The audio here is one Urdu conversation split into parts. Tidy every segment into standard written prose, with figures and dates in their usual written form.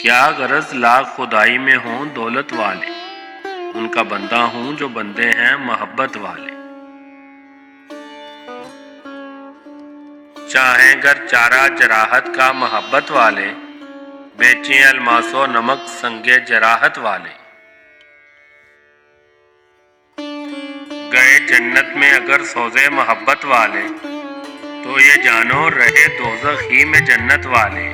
کیا غرض لاکھ خدائی میں ہوں دولت والے، ان کا بندہ ہوں جو بندے ہیں محبت والے۔ چاہیں گر چارہ جراحت کا محبت والے، بیچیں الماس و نمک سنگے جراحت والے۔ گئے جنت میں اگر سوزے محبت والے، تو یہ جانو رہے دوزخ ہی میں جنت والے۔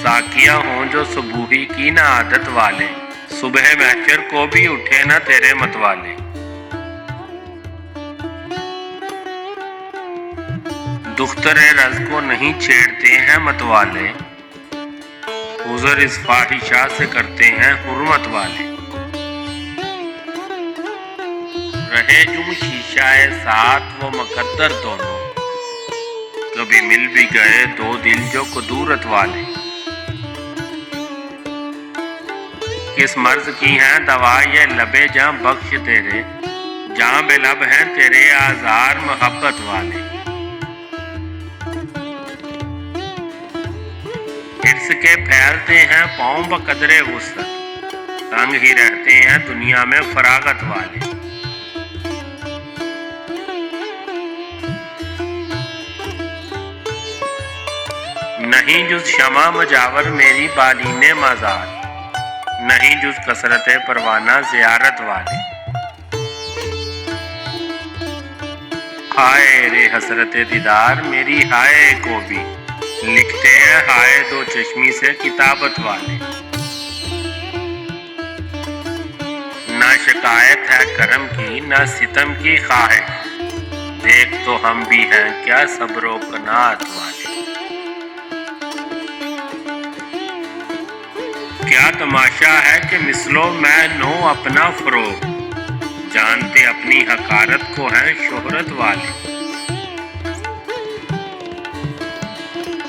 ساقیہ ہوں جو صبوحی کی نہ عادت والے، صبح محشر کو بھی اٹھے نہ تیرے متوالے۔ دختر رز کو نہیں چھیڑتے ہیں متوالے، عذر اس فاحشہ سے کرتے ہیں حرمت والے۔ رہے جو شیشہ ساتھ وہ مقدر دونوں، کبھی مل بھی گئے دو دل جو قدورت والے۔ کس مرض کی ہیں دوا یہ لبے جاں بخش تیرے، جاں بے لب ہیں تیرے آزار محبت والے۔ حرص کے پھیلتے ہیں پاؤں بقدرے وسعت، تنگ ہی رہتے ہیں دنیا میں فراغت والے۔ نہیں جز شمع مجاور میری بالین مزار، نہیں جز کثرت پروانہ زیارت والے۔ ہائے رے حسرت دیدار میری ہائے کو بھی، لکھتے ہیں ہائے دو چشمی سے کتابت والے۔ نہ شکایت ہے کرم کی نہ ستم کی خواہش، دیکھ تو ہم بھی ہیں کیا صبر و قناعت والے۔ کیا تماشا ہے کہ مثلو میں نو اپنا فروغ، جانتے اپنی حقارت کو ہیں شہرت والے۔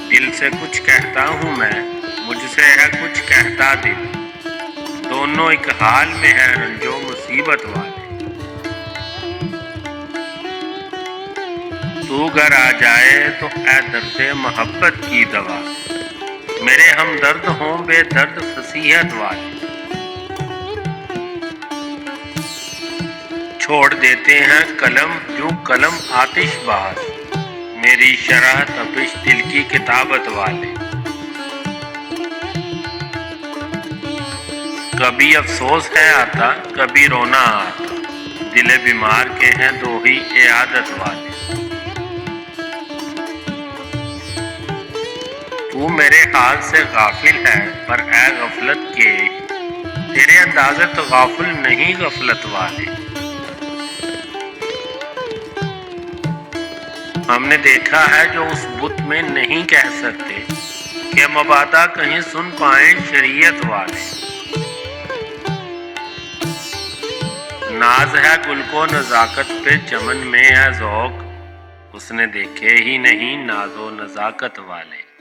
دل سے کچھ کہتا ہوں میں، مجھ سے ہے کچھ کہتا دل، دونوں ایک حال میں ہیں رنج و مصیبت والے۔ تو گر آ جائے تو اے درد محبت کی دوا، میرے ہمدرد ہوں بے درد فصیحت والے۔ چھوڑ دیتے ہیں قلم جو قلم آتش باز، میری شرح تپش دل کی کتابت والے۔ کبھی افسوس ہے آتا کبھی رونا آتا، دل بیمار کے ہیں دو ہی عیادت والے۔ تو میرے حال سے غافل ہے پر اے غفلت کے، تیرے اندازے تو غافل نہیں غفلت والے۔ ہم نے دیکھا ہے جو اس بت میں نہیں کہہ سکتے، کہ مبادا کہیں سن پائیں شریعت والے۔ ناز ہے گل کو نزاکت پہ چمن میں ہے ذوق، اس نے دیکھے ہی نہیں ناز و نزاکت والے۔